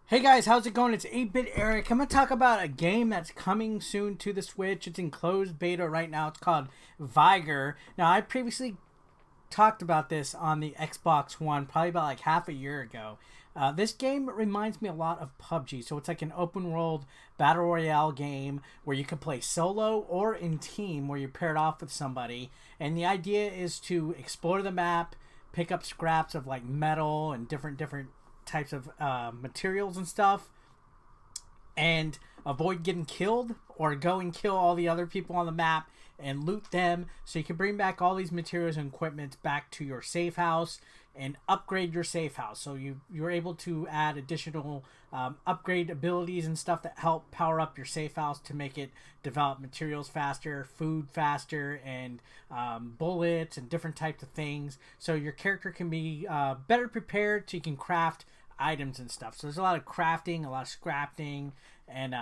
Hey guys, how's it going? It's 8-Bit Eric. I'm going to talk about a game that's coming soon to the Switch. It's in closed beta right now. It's called Vigor. Now, I previously talked about this on the Xbox One probably about like half a year ago. This game reminds me a lot of PUBG. So it's like an open world battle royale game where you can play solo or in team where you're paired off with somebody. And the idea is to explore the map, pick up scraps of like metal and different types of materials and stuff, and avoid getting killed, or go and kill all the other people on the map and loot them so you can bring back all these materials and equipment back to your safe house and upgrade your safe house. So you're able to add additional upgrade abilities and stuff that help power up your safe house to make it develop materials faster, food faster, and bullets and different types of things. So your character can be better prepared so you can craft items and stuff. So there's a lot of crafting, a lot of scrapping, and a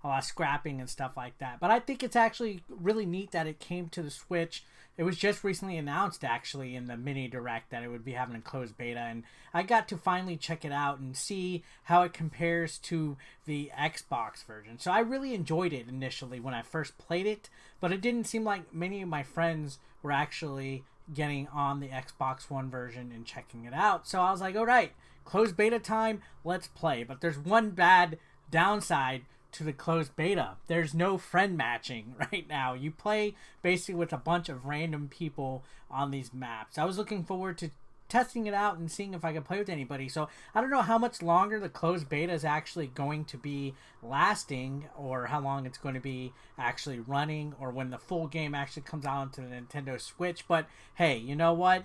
lot of scrapping and stuff like that. But I think it's actually really neat that it came to the Switch. It was just recently announced actually in the mini direct that it would be having a closed beta, and I got to finally check it out and see how it compares to the Xbox version. So I really enjoyed it initially when I first played it, but it didn't seem like many of my friends were actually getting on the Xbox One version and checking it out. So I was like, all right, closed beta time, let's play. But there's one bad downside to the closed beta. There's no friend matching right now. You play basically with a bunch of random people on these maps. I was looking forward to testing it out and seeing if I could play with anybody. So I don't know how much longer the closed beta is actually going to be lasting, or how long it's going to be actually running, or when the full game actually comes out onto the Nintendo Switch. But hey, you know what?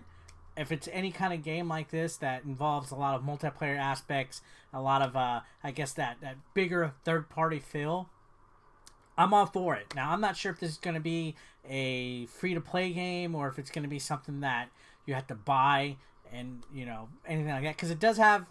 If it's any kind of game like this that involves a lot of multiplayer aspects, a lot of I guess that bigger third-party feel, I'm all for it. Now, I'm not sure if this is going to be a free-to-play game or if it's going to be something that you have to buy and, you know, anything like that, because it does have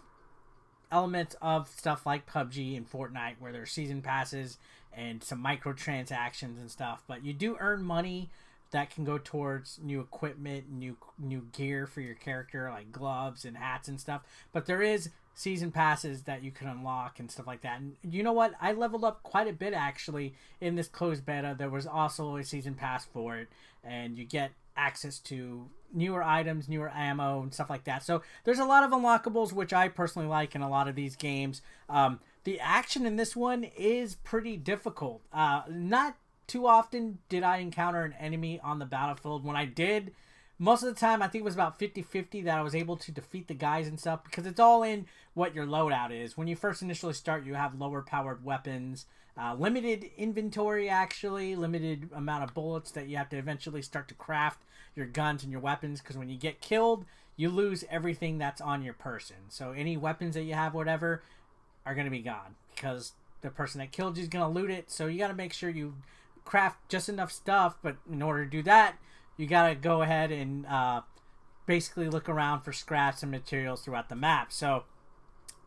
elements of stuff like PUBG and Fortnite where there's season passes and some microtransactions and stuff, but you do earn money that can go towards new equipment, new gear for your character, like gloves and hats and stuff. But there is season passes that you can unlock and stuff like that. And you know what? I leveled up quite a bit actually in this closed beta. There was also a season pass for it, and you get access to newer items, newer ammo, and stuff like that. So there's a lot of unlockables, which I personally like in a lot of these games. The action in this one is pretty difficult. Not too often did I encounter an enemy on the battlefield. When I did, most of the time I think it was about 50-50 that I was able to defeat the guys and stuff, because it's all in what your loadout is. When you first initially start, you have lower powered weapons, limited inventory actually, limited amount of bullets that you have to eventually start to craft your guns and your weapons, because when you get killed, you lose everything that's on your person. So any weapons that you have, whatever, are going to be gone, because the person that killed you is going to loot it. So you got to make sure you craft just enough stuff, but in order to do that, you gotta go ahead and basically look around for scraps and materials throughout the map. So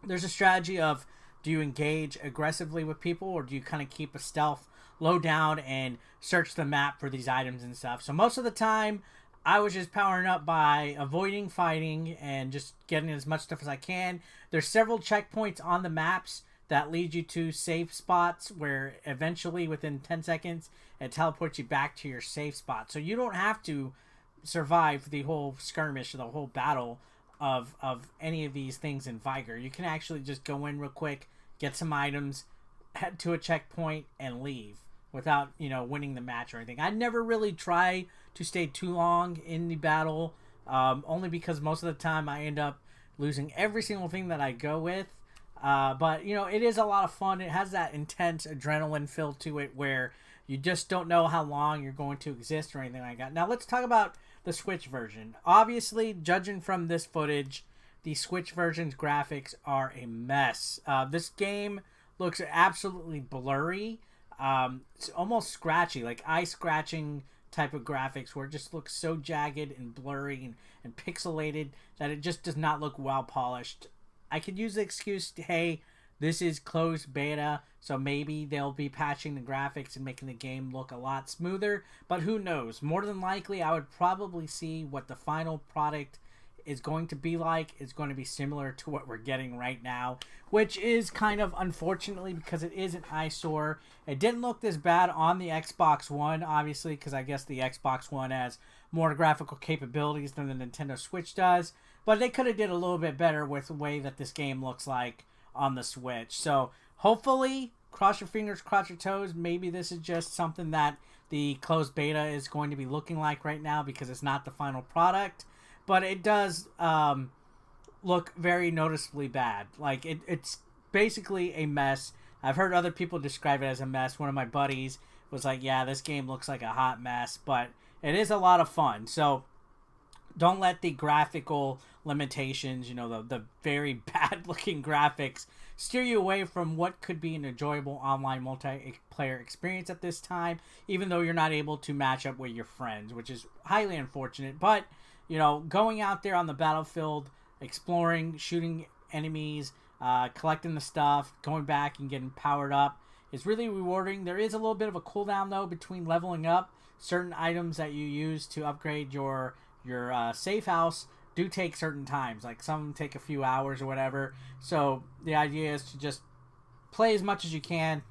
there's a strategy of, do you engage aggressively with people, or do you kind of keep a stealth low down and search the map for these items and stuff? So most of the time I was just powering up by avoiding fighting and just getting as much stuff as I can. There's several checkpoints on the maps that lead you to safe spots where eventually within 10 seconds it teleports you back to your safe spot. So you don't have to survive the whole skirmish or the whole battle of any of these things in Vigor. You can actually just go in real quick, get some items, head to a checkpoint, and leave without, you know, winning the match or anything. I never really try to stay too long in the battle, only because most of the time I end up losing every single thing that I go with. But, you know, it is a lot of fun. It has that intense adrenaline feel to it where you just don't know how long you're going to exist or anything like that. Now, let's talk about the Switch version. Obviously, judging from this footage, the Switch version's graphics are a mess. This game looks absolutely blurry. It's almost scratchy, like eye-scratching type of graphics, where it just looks so jagged and blurry and pixelated that it just does not look well polished. I could use the excuse, hey, this is closed beta, so maybe they'll be patching the graphics and making the game look a lot smoother, but who knows? More than likely, I would probably see what the final product is going to be like is going to be similar to what we're getting right now, which is kind of unfortunately because it is an eyesore. It didn't look this bad on the Xbox One, obviously, because I guess the Xbox One has more graphical capabilities than the Nintendo Switch does, but they could have did a little bit better with the way that this game looks like on the Switch. So hopefully, cross your fingers, cross your toes, maybe this is just something that the closed beta is going to be looking like right now because it's not the final product, but it does look very noticeably bad. Like it's basically a mess. I've heard other people describe it as a mess. One of my buddies was like, yeah, this game looks like a hot mess, but it is a lot of fun. So don't let the graphical limitations, you know, the very bad looking graphics steer you away from what could be an enjoyable online multiplayer experience at this time, even though you're not able to match up with your friends, which is highly unfortunate. But, you know, going out there on the battlefield, exploring, shooting enemies, collecting the stuff, going back and getting powered up is really rewarding. There is a little bit of a cooldown, though, between leveling up. Certain items that you use to upgrade your safe house do take certain times, like some take a few hours or whatever. So the idea is to just play as much as you can,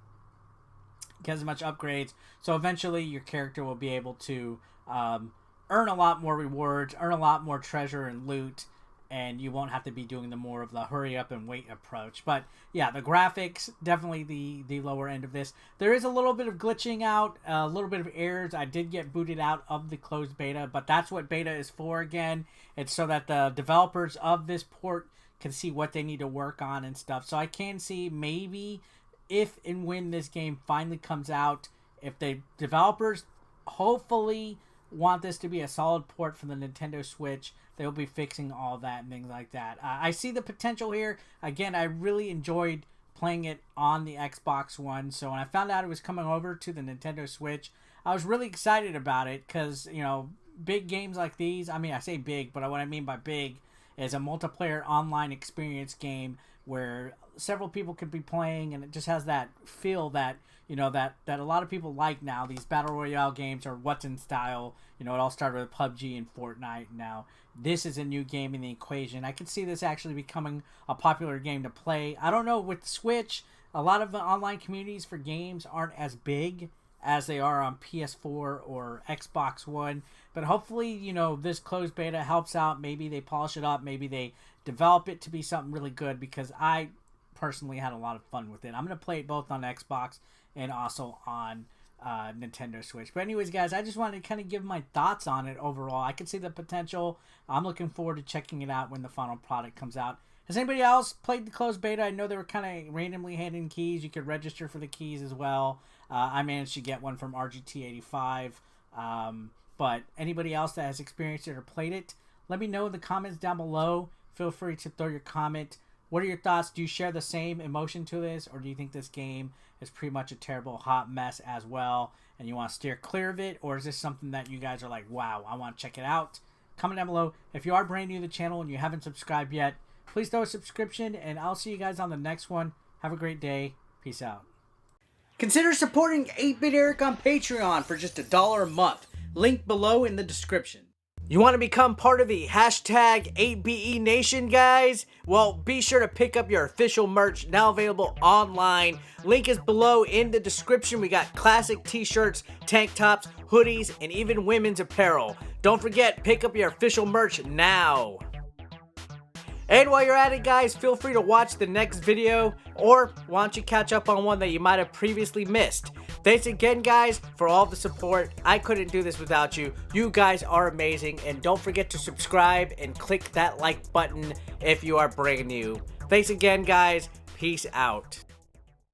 get as much upgrades, so eventually your character will be able to earn a lot more rewards, earn a lot more treasure and loot, and you won't have to be doing the more of the hurry up and wait approach. But yeah, the graphics, definitely the lower end of this. There is a little bit of glitching out, a little bit of errors. I did get booted out of the closed beta, but that's what beta is for again. It's so that the developers of this port can see what they need to work on and stuff. So I can see maybe if and when this game finally comes out, if the developers hopefully want this to be a solid port for the Nintendo Switch, they'll be fixing all that and things like that. I see the potential here. Again, I really enjoyed playing it on the Xbox One, so when I found out it was coming over to the Nintendo Switch, I was really excited about it because, you know, big games like these, I mean, I say big, but what I mean by big is a multiplayer online experience game where several people could be playing, and it just has that feel that, you know, that a lot of people like now. These battle royale games are what's in style. You know, it all started with PUBG and Fortnite. Now this is a new game in the equation. I could see this actually becoming a popular game to play. I don't know, with the Switch, a lot of the online communities for games aren't as big as they are on PS4 or Xbox One, but hopefully, you know, this closed beta helps out. Maybe they polish it up, maybe they develop it to be something really good, because I personally had a lot of fun with it. I'm going to play it both on Xbox and also on Nintendo Switch. But anyways, guys, I just wanted to kind of give my thoughts on it overall. I can see the potential. I'm looking forward to checking it out when the final product comes out. Has anybody else played the closed beta? I know they were kind of randomly handing keys. You could register for the keys as well. I managed to get one from RGT85. But anybody else that has experienced it or played it, let me know in the comments down below. Feel free to throw your comment. What are your thoughts? Do you share the same emotion to this, or do you think this game is pretty much a terrible hot mess as well, and you want to steer clear of it? Or is this something that you guys are like, wow, I want to check it out? Comment down below. If you are brand new to the channel and you haven't subscribed yet, please throw a subscription, and I'll see you guys on the next one. Have a great day. Peace out. Consider supporting 8-Bit Eric on Patreon for just $1 a month. Link below in the description. You want to become part of the hashtag 8BE Nation, guys? Well, be sure to pick up your official merch, now available online. Link is below in the description. We got classic t-shirts, tank tops, hoodies, and even women's apparel. Don't forget, pick up your official merch now. And while you're at it, guys, feel free to watch the next video, or why don't you catch up on one that you might have previously missed. Thanks again, guys, for all the support. I couldn't do this without you. You guys are amazing, and don't forget to subscribe and click that like button if you are brand new. Thanks again, guys. Peace out.